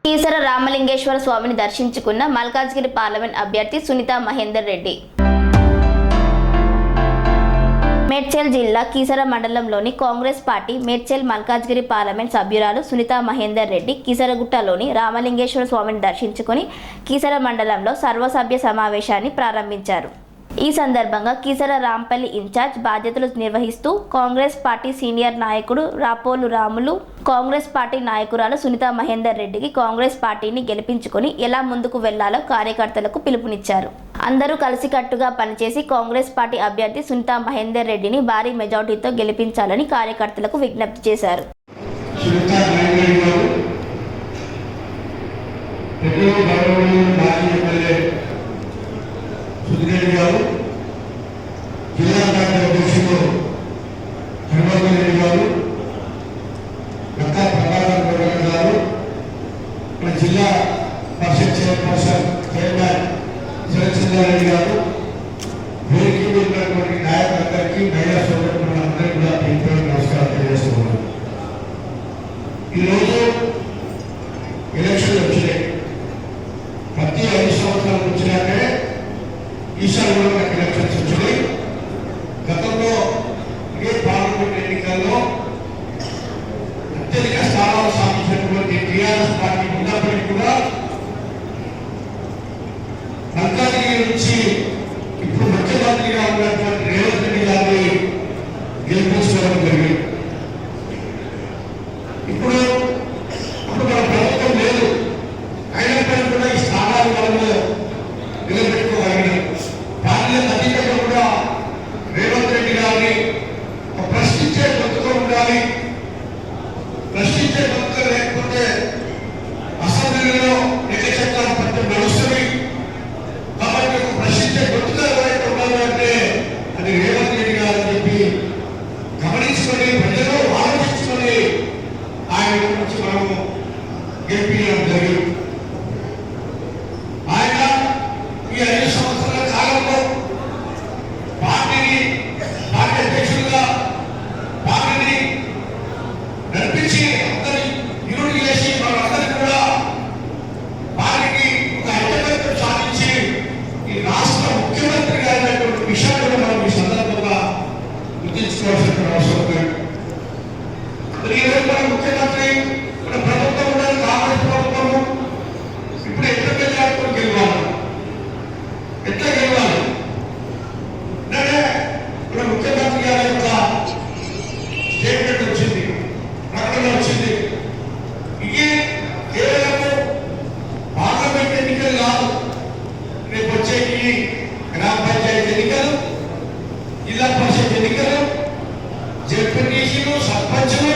కీసర రామలింగేశ్వర స్వామిని దర్శించుకున్న మల్కాజ్గిరి పార్లమెంట్ అభ్యర్థి సునీత మహేందర్ రెడ్డి. మేడ్చల్ జిల్లా కీసర మండలంలోని కాంగ్రెస్ పార్టీ మేడ్చల్ మల్కాజ్గిరి పార్లమెంట్ సభ్యురాలు సునీత మహేందర్ రెడ్డి కీసరగుట్టలోని రామలింగేశ్వర స్వామిని దర్శించుకుని కీసర మండలంలో సర్వసభ్య సమావేశాన్ని ప్రారంభించారు. ఈ సందర్భంగా కీసర రాంపల్లి ఇన్ఛార్జ్ బాధ్యతలు నిర్వహిస్తూ కాంగ్రెస్ పార్టీ సీనియర్ నాయకుడు రాపోలు రాములు, కాంగ్రెస్ పార్టీ నాయకురాలు సునీత మహేందర్ రెడ్డికి కాంగ్రెస్ పార్టీని గెలిపించుకొని ఎలా ముందుకు వెళ్లాలో కార్యకర్తలకు పిలుపునిచ్చారు. అందరూ కలిసికట్టుగా పనిచేసి కాంగ్రెస్ పార్టీ అభ్యర్థి సునీత మహేందర్ రెడ్డిని భారీ మెజార్టీతో గెలిపించాలని కార్యకర్తలకు విజ్ఞప్తి చేశారు. సుధీరెడ్డి గారు, జిల్లా పార్టీ అధ్యక్షుడు హనుమంత్ రెడ్డి గారు, ప్రభాకర్ గౌడ్ గారు, మన జిల్లా పరిషత్ చైర్పర్సన్ చైర్మన్ శరత్చంద్రారెడ్డి గారు, వేదిక ఉన్నటువంటి నాయకులందరికీ, మహిళా సోదరులందరికీ కూడా పేరు నమస్కారం తెలియజేస్తున్నాను. ఈరోజు ఎలక్షన్లు వచ్చినాయి. ప్రతి 5 సంవత్సరాలు వచ్చినాకే ఈసారి కూడా మనకి ఎలక్షన్స్ వచ్చినాయి. గతంలో ఇదే పార్లమెంట్ ఎన్నికల్లో అత్యధిక స్థానాలు సాధించినటువంటి టీఆర్ఎస్ పార్టీ ఉన్నప్పటికీ కూడా మల్కాజ్గిరి నుంచి ఇప్పుడు ముఖ్యమంత్రిగా ఉన్నటువంటి రేవంత్ రెడ్డి గారిని గెలిపించుకోవడం జరిగింది. ఇప్పుడు మన ప్రభుత్వం లేదు, అయినప్పటికీ కూడా ఈ స్థానాలు మనము నిలబెట్టుకోగలిగినాం. అధికంగా కూడా రేవంత్ రెడ్డి గారిని ప్రశ్నించే గొంతుగా ఉండాలి. ప్రశ్నించే గొంతుగా లేకపోతే అసెంబ్లీలో చట్టాలు పట్టు నడుస్తుంది. కాబట్టి ప్రశ్నించే గొంతుగా ఎవరైతే ఉండాలంటే అది రేవంత్ రెడ్డి గారు అని చెప్పి గమనించుకొని ప్రజలు ఆలోచించుకొని ఆయన గురించి మనము గెలిపించడం జరిగింది. ఆయన ఈ 5 సంవత్సరాల కాలంలో పార్టీ అధ్యక్షులుగా పార్టీని నడిపించి అందరి యూనిట్ చేసి వాళ్ళందరికీ కూడా పార్టీకి ఒక ఐక్యతను సాధించి ఈ రాష్ట్ర ముఖ్యమంత్రిగా అయినటువంటి విషయాన్ని కూడా మనం ఈ సందర్భంగా గుర్తించుకోవాల్సిన అవసరం ఉంది. మరి ఈరోజు మన ముఖ్యమంత్రి మన ప్రభుత్వం కూడా కాంగ్రెస్ ప్రభుత్వము ఇప్పుడు ఎట్లా గెలవాలి, ఎట్లా గెలవాలి అంటే మన ముఖ్యమంత్రి గారి యొక్క స్టేట్మెంట్ వచ్చింది, ప్రకటన వచ్చింది. ఇది కేవలం పార్లమెంట్ ఎన్నికలు కాదు, రేపు వచ్చే గ్రామ పంచాయతీ ఎన్నికలు, జిల్లా పరిషత్ ఎన్నికలు, జెడ్పీటీసీలు, సర్పంచులు,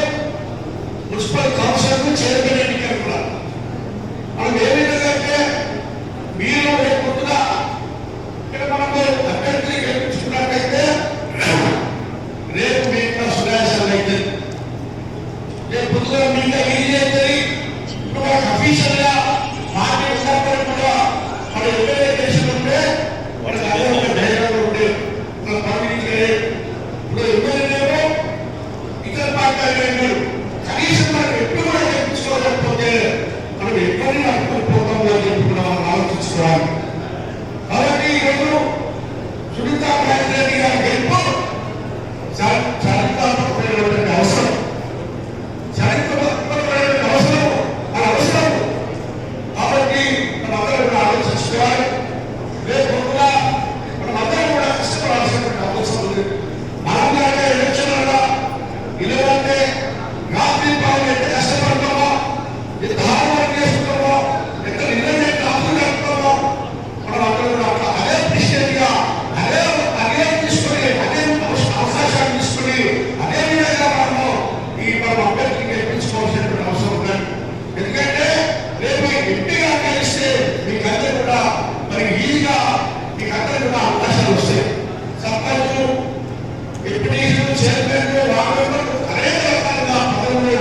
మున్సిపల్ కౌన్సిల్, చైర్మన్ ఎన్నికలు కూడా మనం ఏ విధంగా అంటే మీరు రేపుగా ఇక్కడ మనకు అభ్యర్థిని గెలిపించుకున్నట్టయితే రేపు మీకు సునాయాసం అవుతుంది. రేపు పొద్దుగా మీకు ఈజీ అవుతుంది. ఇప్పుడు మనకు అఫీషియల్ గా పార్టీ ఉన్నప్పుడు కూడా మన ఎమ్మెల్యే దేశం ఉంటే వాళ్ళకి అదే ఒక ధైర్యంగా ఉంటే మన పంపిణీ. ఇప్పుడు ఎమ్మెల్యేనేమో ఇతర పార్టీ కనీసం మనం ఎప్పుడు కూడా గెలిపించుకోలేకపోతే మనం ఎక్కడిని అనుకుని అని చెప్పి కూడా మనం ఆలోచించుకోవాలి. కాబట్టి ఈరోజు సునీత మహేందర్ రెడ్డి గారి గెలుపు చరిత్రాత్మకమైనటువంటి అవసరం, చరిత్రాత్మకమైనటువంటి అవసరం మన అవసరం. కాబట్టి మనందరం కూడా ఆలోచించుకోవాలి. రేపు కూడా మనమందరం కూడా కష్టపడాల్సినటువంటి అవసరం ఉంది. మనం కనుక ఎలక్షన్లలో నిలవంటే రాత్రి పాలు ఎంత కష్టపడతామో, ఎంత హార్డ్ వర్క్ చేస్తున్నామో, ఎంత నిర్ణయం కాపులు కలుపుతామో మనం అందరూ కూడా అదే ప్రిషియస్గా అదే తీసుకొని అదే అవకాశాలు తీసుకొని అదే విధంగా మనము మనం అభ్యర్థిని గెలిపించుకోవాల్సినటువంటి అవసరం ఉంది. ఎందుకంటే రేపు ఎంపీగా గెలిస్తే మీకందరూ కూడా మరి ఈజీగా మీకందరూ కూడా అవకాశాలు వస్తాయి. సర్పంచ్, ఎంపీటీసీలు, చైర్మన్లు, వార్డులు అనేక రకాలుగా పదవులు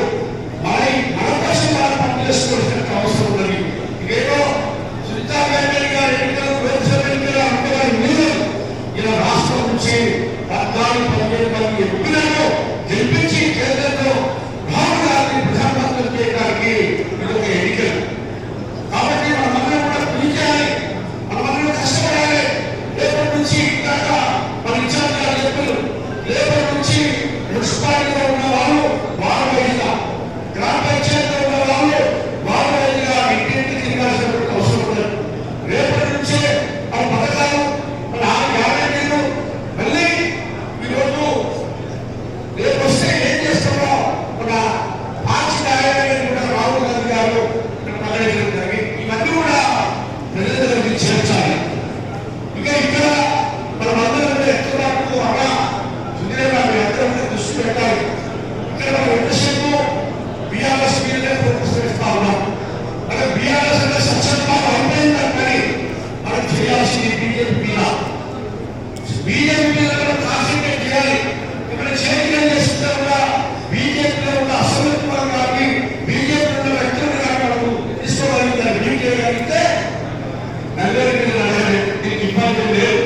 మన కోసం మనం పనిచేసుకోవాల్సిన అవసరం ఉన్నది. ఇదేదో సునీతా మహేందర్ గారి ఎన్నికలు లోక్సభ ఎన్నికలు అంతగా లేదు. ఇలా రాష్ట్రం నుంచి 14-15 మంది ఎంపీలను గెలిపించి కేంద్రంలో రాహుల్ గాంధీ ప్రధానమంత్రి చేయడానికి ఇది ఒక ఎన్నికలు. టీఆర్ఎస్ అంటే సత్సంగా అయిపోయిందని మనం చేయాల్సింది బీజేపీ మీద కూడా కాన్సన్ట్రేట్ చేయాలి. ఇక్కడ చేతికలు చేస్తుంటే కూడా బీజేపీలో ఉన్న అసమర్థం కానీ బీజేపీలో ఉన్న వ్యక్తులు కానీ మనకు తీసుకోగలిగితే డీల్ చేయగలిగితే నలుగురికి దీనికి ఇబ్బంది లేదు.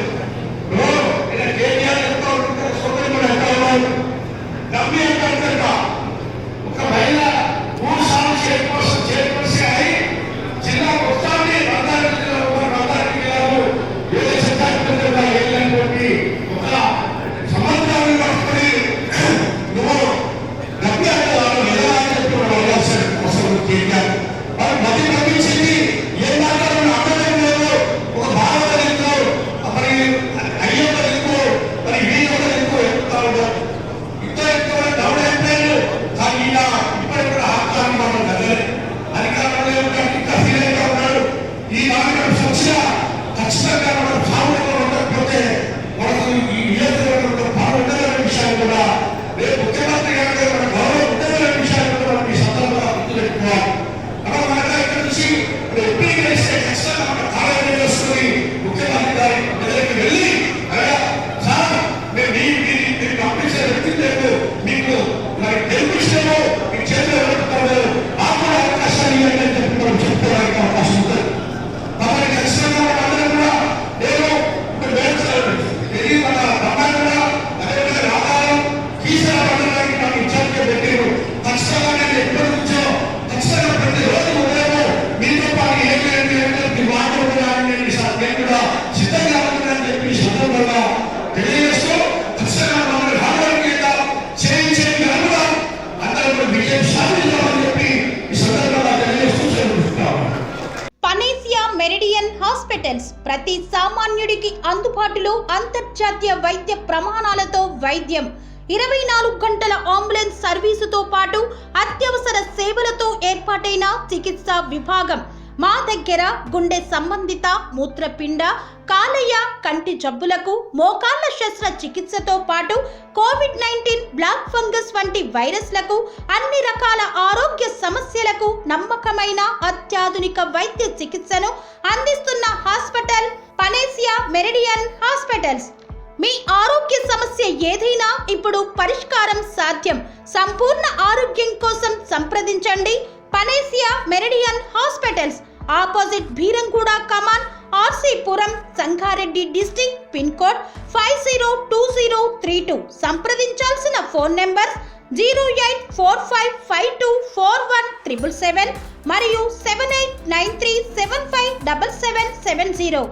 కేటీఆర్ ఎంత ఉంటుందో సోదరి కూడా ఎంత ఉన్నారు, నమ్మి ఎంత ఉంటుంట ఒక మహిళ 3 సార్లు చైర్పర్సన్ అయి జిల్లా మొత్తాన్ని రంగారెడ్డి జిల్లాలో ఏదైతే ఏళ్ళని ఒక సంవత్సరాన్ని పట్టుకుని నువ్వు నమ్మి అంటారు ఎలా అని చెప్పి మనం వెళ్ళాల్సిన అవసరం కేటీఆర్ మరి మధ్య పంపించింది ఏ మాట్లాడడం అర్థం లేదు. ఒక భారతదేశంలో మరి అయ్యొక్క ఎక్కువ మరి వీళ్ళొక్క ఎక్కువ ఎక్కుతా ఉన్నారు. ఇద్దరు ఎక్కువ డౌన్ అయిపోయారు. కానీ ఇలా ఇప్పటికి కూడా ఆత్మాన్ని మనం కదలేదు. అధికారంలో ఇంకా ఫీల్ ఉన్నాడు. ఈ మార్గం వచ్చిన ఖచ్చితంగా మనం భావనలో ఉండకపోతే మనకు ఈ నియోజకవర్గంలో భావన ఉండదనే విషయాన్ని కూడా రేపు ముఖ్యమంత్రి గారి మన గౌరవం ఉండదనే విషయాన్ని కూడా మనం ఈ సందర్భంగా గుర్తుపెట్టుకోవాలి. మనం మనగా ఇక్కడ నుంచి ఎప్పుడు కలిస్తే ఖచ్చితంగా మన కాలేజీ వేసుకుని ముఖ్యమంత్రి గారి దగ్గరికి వెళ్ళి అయ్యా సార్ మేము మీరు పంపించే వ్యక్తి లేదు, మీకు మరి తెలుగు విషయంలో మీ చేతిలో పెట్టుకోలేదు, మాకు కూడా అవకాశాలు ఇవ్వండి అని చెప్పి మనం చెప్పుకోవడానికి అవకాశం ఉంటుంది. కాబట్టి ఖచ్చితంగా మనందరం కూడా నేను ఇది మన రమ్మాయి కూడా అదేవిధంగా రామారావు కీసర మండలానికి నాకు ఇన్ఛార్జ్గా పెట్టారు. ఖచ్చితంగా నేను ఎప్పటి నుంచో ఖచ్చితంగా ప్రతి రోజు ఉదయం మీతో పాటు ఏంటంటే మాట్లాడుతున్నానని నేను కూడా సిద్ధంగా ఉంటుందని చెప్పి సందర్భంగా తెలియజేస్తూ ఖచ్చితంగా మమ్మల్ని రావడానికి చేయించేది కూడా అందరూ కూడా విజయం సాధించామని చెప్పి ఈ సందర్భంగా తెలియజేస్తూ చెల్లిస్తున్నాము. పనేసియా మెరిడియన్ హాస్పిటల్స్ ప్రతి సామాన్యుడికి అందుబాటులో అంతర్జాతీయ వైద్య ప్రమాణాలతో వైద్యం, 24 గంటల అంబులెన్స్ సర్వీసుతో పాటు అత్యవసర సేవలతో ఏర్పాటైన చికిత్సా విభాగం. మా దగ్గర గుండె సంబంధిత, మూత్రపిండ, కాలేయ, కంటి జబ్బులకు, మోకాళ్ల శస్త్రచికిత్సతో పాటు కోవిడ్-19, బ్లాక్ ఫంగస్ వంటి వైరస్లకు, అన్ని రకాల ఆరోగ్య సమస్యలకు నమ్మకమైన అత్యాధునిక వైద్య చికిత్సను అందిస్తున్న హాస్పిటల్ పనేసియా మెరిడియన్ హాస్పిటల్స్. మీ ఆరోగ్య సమస్య ఏదైనా ఇప్పుడు పరిష్కారం సాధ్యం. సంపూర్ణ ఆరోగ్యం కోసం సంప్రదించండి Panacea Meridian hospitals. Opposite Beeramguda Kaman, RC Puram, Sangareddy district. Pin code 502032. సంప్రదించాల్సిన ఫోన్ నెంబర్ 0845524177 మరియు 7893757770.